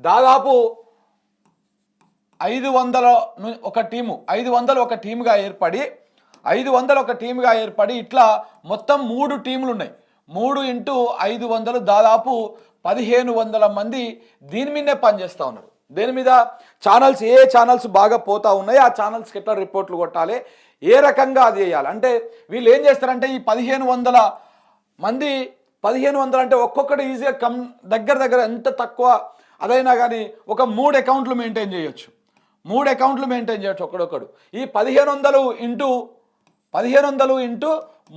దాదాపు 500 ఒక టీము 500 ఒక టీముగా ఏర్పడి 500 ఒక టీముగా ఏర్పడి ఇట్లా మొత్తం 3 టీములు ఉన్నాయి. 3 ఇంటూ 500 దాదాపు 1500 మంది దీని మీదే పనిచేస్తూ ఉన్నారు. దేని మీద? ఛానల్స్, ఏ ఛానల్స్ బాగా పోతా ఉన్నాయి, ఆ ఛానల్స్కి ఎట్లా రిపోర్ట్లు కొట్టాలి, ఏ రకంగా అది చేయాలి. అంటే వీళ్ళు ఏం చేస్తారంటే ఈ 1500 మంది 1500 అంటే ఒక్కొక్కటి ఈజీగా దగ్గర ఎంత తక్కువ అదైనా కానీ ఒక 3 అకౌంట్లు మెయింటైన్ చేయొచ్చు. 3 అకౌంట్లు మెయింటైన్ చేయొచ్చు ఒక్కడొక్కడు. ఈ 1500 ఇంటూ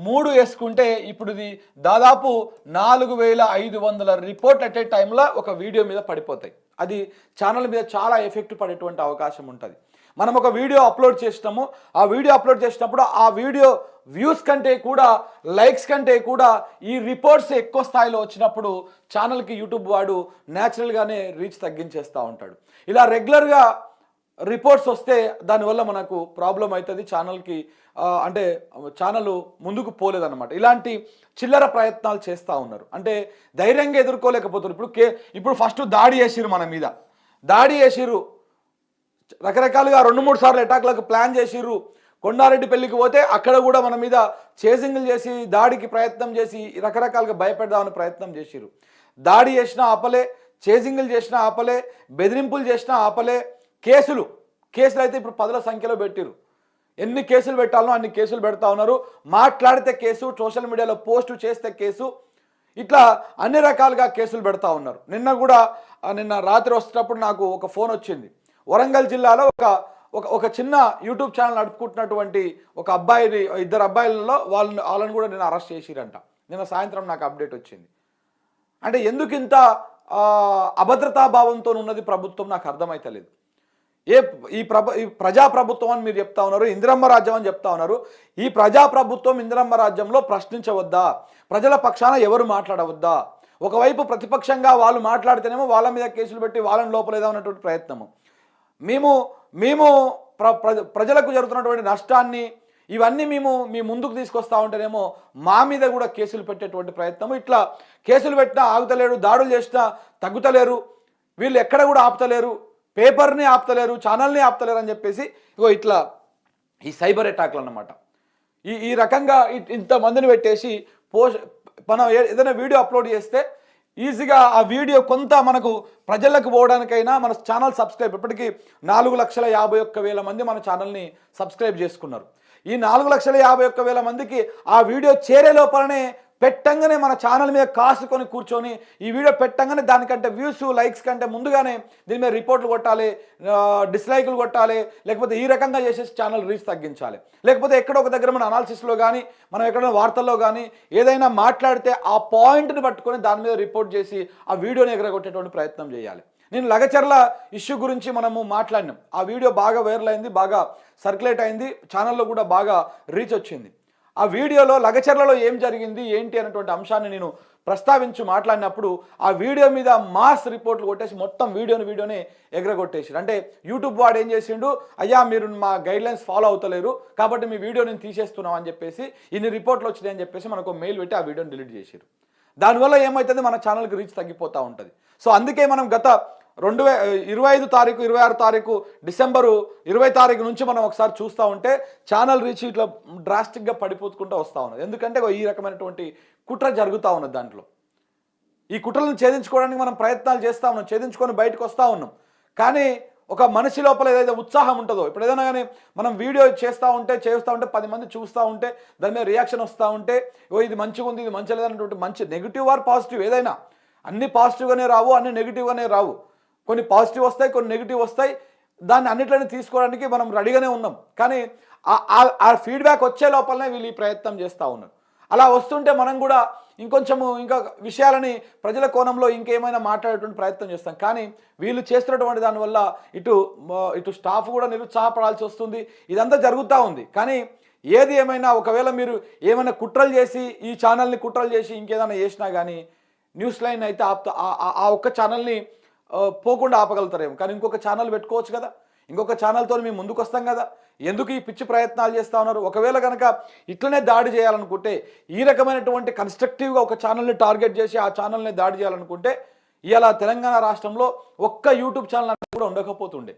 3 వేసుకుంటే ఇప్పుడు ఇది దాదాపు 4500 రిపోర్ట్ అట్ ఏ టైంలో ఒక వీడియో మీద పడిపోతాయి. అది ఛానల్ మీద చాలా ఎఫెక్ట్ పడేటువంటి అవకాశం ఉంటుంది. మనం ఒక వీడియో అప్లోడ్ చేసినాము, ఆ వీడియో అప్లోడ్ చేసినప్పుడు ఆ వీడియో వ్యూస్ కంటే కూడా, లైక్స్ కంటే కూడా ఈ రిపోర్ట్స్ ఎక్కువ స్థాయిలో వచ్చినప్పుడు ఛానల్కి యూట్యూబ్ వాడు న్యాచురల్గానే రీచ్ తగ్గించేస్తూ ఉంటాడు. ఇలా రెగ్యులర్గా రిపోర్ట్స్ వస్తే దానివల్ల మనకు ప్రాబ్లం అవుతుంది, ఛానల్కి అంటే ఛానల్ ముందుకు పోలేదన్నమాట. ఇలాంటి చిల్లర ప్రయత్నాలు చేస్తూ ఉన్నారు. అంటే ధైర్యంగా ఎదుర్కోలేకపోతున్నారు. ఇప్పుడు ఫస్ట్ దాడి చేసిరు, మన మీద దాడి చేసిరు, రకరకాలుగా 2-3 సార్లు అటాక్లకు ప్లాన్ చేసిర్రు. కొండారెడ్డి పెళ్లికి పోతే అక్కడ కూడా మన మీద చేసింగ్లు చేసి దాడికి ప్రయత్నం చేసి రకరకాలుగా భయపెడదామని ప్రయత్నం చేసిర్రు. దాడి చేసినా ఆపలే, చేసింగ్లు చేసినా ఆపలే, బెదిరింపులు చేసినా ఆపలే. కేసులు అయితే ఇప్పుడు 10ల సంఖ్యలో పెట్టిరు. ఎన్ని కేసులు పెట్టాలనో అన్ని కేసులు పెడతా ఉన్నారు. మాట్లాడితే కేసు, సోషల్ మీడియాలో పోస్టు చేస్తే కేసు, ఇట్లా అన్ని రకాలుగా కేసులు పెడతా ఉన్నారు. నిన్న రాత్రి వచ్చేటప్పుడు నాకు ఒక ఫోన్ వచ్చింది. వరంగల్ జిల్లాలో ఒక చిన్న యూట్యూబ్ ఛానల్ నడుపుకుంటున్నటువంటి ఒక అబ్బాయిని, 2 అబ్బాయిలలో వాళ్ళని కూడా నేను అరెస్ట్ చేసిరంట. నిన్న సాయంత్రం నాకు అప్డేట్ వచ్చింది. అంటే ఎందుకు ఇంత అభద్రతాభావంతో ఉన్నది ప్రభుత్వం నాకు అర్థమైతలేదు. ఈ ప్రజాప్రభుత్వం అని మీరు చెప్తా ఉన్నారు, ఇందిరమ్మ రాజ్యం అని చెప్తా ఉన్నారు. ఈ ప్రజాప్రభుత్వం ఇందిరమ్మ రాజ్యంలో ప్రశ్నించవద్దా? ప్రజల పక్షాన ఎవరు మాట్లాడవద్దా? ఒకవైపు ప్రతిపక్షంగా వాళ్ళు మాట్లాడితేనేమో వాళ్ళ మీద కేసులు పెట్టి వాళ్ళని లోపలేదామన్నటువంటి ప్రయత్నము. మేము ప్రజలకు జరుగుతున్నటువంటి నష్టాన్ని ఇవన్నీ మీ ముందుకు తీసుకొస్తా ఉంటేనేమో మా మీద కూడా కేసులు పెట్టేటువంటి ప్రయత్నము. ఇట్లా కేసులు పెట్టినా ఆగుతలేరు, దాడులు చేసినా తగ్గుతలేరు, వీళ్ళు ఎక్కడ కూడా ఆపుతలేరు, పేపర్ని ఆపుతలేరు, ఛానల్ని ఆపుతలేరు అని చెప్పేసి ఇట్లా ఈ సైబర్ అటాక్లు అన్నమాట. ఈ రకంగా ఇంతమందిని పెట్టేసి మనం ఏదైనా వీడియో అప్లోడ్ చేస్తే ఈజీగా ఆ వీడియో కొంత మనకు ప్రజలకు పోవడానికైనా మన ఛానల్ సబ్స్క్రైబ్ ఇప్పటికీ 4,51,000 మంది మన ఛానల్ని సబ్స్క్రైబ్ చేసుకున్నారు. ఈ 4,51,000 మందికి ఆ వీడియో చేరే లోపలనే పెట్టంగానే మన ఛానల్ మీద కాసుకొని కూర్చొని ఈ వీడియో పెట్టంగానే దానికంటే వ్యూస్, లైక్స్ కంటే ముందుగానే దీని మీద రిపోర్ట్లు కొట్టాలి, డిస్లైకులు కొట్టాలి, లేకపోతే ఈ రకంగా చేసేసి ఛానల్ రీచ్ తగ్గించాలి. లేకపోతే ఎక్కడో ఒక దగ్గర మన అనాలిసిస్లో కానీ మనం ఎక్కడైనా వార్తల్లో కానీ ఏదైనా మాట్లాడితే ఆ పాయింట్ని పట్టుకొని దాని మీద రిపోర్ట్ చేసి ఆ వీడియోని ఎగరగొట్టేటువంటి ప్రయత్నం చేయాలి. నేను లగచర్ల ఇష్యూ గురించి మనము మాట్లాడినాం. ఆ వీడియో బాగా వైరల్ అయింది, బాగా సర్క్యులేట్ అయింది, ఛానల్లో కూడా బాగా రీచ్ వచ్చింది. ఆ వీడియోలో లగచర్లలో ఏం జరిగింది ఏంటి అనేటువంటి అంశాన్ని నేను ప్రస్తావించి మాట్లాడినప్పుడు ఆ వీడియో మీద మాస్ రిపోర్ట్లు కొట్టేసి మొత్తం వీడియోని ఎగరగొట్టేసారు. అంటే యూట్యూబ్ వాడు ఏం చేసిండు, అయ్యా మీరు మా గైడ్లైన్స్ ఫాలో అవుతలేరు కాబట్టి మీ వీడియో నేను తీసేస్తున్నాం అని చెప్పేసి, ఇన్ని రిపోర్ట్లు వచ్చినాయి అని చెప్పేసి మనకు మెయిల్ పెట్టి ఆ వీడియోని డిలీట్ చేశారు. దానివల్ల ఏమవుతుంది, మన ఛానల్కి రీచ్ తగ్గిపోతూ ఉంటుంది. సో అందుకే మనం గత 25 తారీఖు, 26 తారీఖు, డిసెంబరు 20 తారీఖు నుంచి మనం ఒకసారి చూస్తూ ఉంటే ఛానల్ రీచ్ ఇట్లా డ్రాస్టిక్గా పడిపోతుకుంటూ వస్తూ ఉన్నది. ఎందుకంటే ఈ రకమైనటువంటి కుట్ర జరుగుతూ ఉన్నది. దాంట్లో ఈ కుట్రలను ఛేదించుకోవడానికి మనం ప్రయత్నాలు చేస్తూ ఉన్నాం, ఛేదించుకొని బయటకు వస్తూ ఉన్నాం. కానీ ఒక మనిషి లోపల ఏదైతే ఉత్సాహం ఉంటుందో, ఇప్పుడు ఏదైనా కానీ మనం వీడియో చేస్తూ ఉంటే 10 మంది చూస్తూ ఉంటే దాని మీద రియాక్షన్ వస్తూ ఉంటే ఇది మంచిగా ఉంది, ఇది మంచి లేదన్నటువంటి మంచి నెగిటివ్ ఆర్ పాజిటివ్ ఏదైనా అన్ని పాజిటివ్గానే రావు, అన్ని నెగిటివ్గానే రావు. కొన్ని పాజిటివ్ వస్తాయి, కొన్ని నెగిటివ్ వస్తాయి. దాన్ని అన్నిట్లని తీసుకోవడానికి మనం రెడీగానే ఉన్నాం. కానీ ఆ ఫీడ్బ్యాక్ వచ్చే లోపలనే వీళ్ళు ఈ ప్రయత్నం చేస్తూ ఉన్నారు. అలా వస్తుంటే మనం కూడా ఇంకా విషయాలని ప్రజల కోణంలో ఇంకేమైనా మాట్లాడేటువంటి ప్రయత్నం చేస్తాం. కానీ వీళ్ళు చేస్తున్నటువంటి దానివల్ల ఇటు స్టాఫ్ కూడా నిరుత్సాహపడాల్సి వస్తుంది. ఇదంతా జరుగుతూ ఉంది. కానీ ఏది ఏమైనా ఒకవేళ మీరు ఏమైనా కుట్రలు చేసి ఈ ఛానల్ని కుట్రలు చేసి ఇంకేదైనా చేసినా కానీ న్యూస్ లైన్ అయితే ఆ ఒక్క ఛానల్ని పోకుండా ఆపగలుగుతారేమో. కానీ ఇంకొక ఛానల్ పెట్టుకోవచ్చు కదా, ఇంకొక ఛానల్తో మేము ముందుకు వస్తాం కదా. ఎందుకు ఈ పిచ్చి ప్రయత్నాలు చేస్తూ ఉన్నారు? ఒకవేళ కనుక ఇట్లనే దాడి చేయాలనుకుంటే, ఈ రకమైనటువంటి కన్స్ట్రక్టివ్గా ఒక ఛానల్ని టార్గెట్ చేసి ఆ ఛానల్ని దాడి చేయాలనుకుంటే ఇవాళ తెలంగాణ రాష్ట్రంలో ఒక్క యూట్యూబ్ ఛానల్ కూడా ఉండకపోతుండే.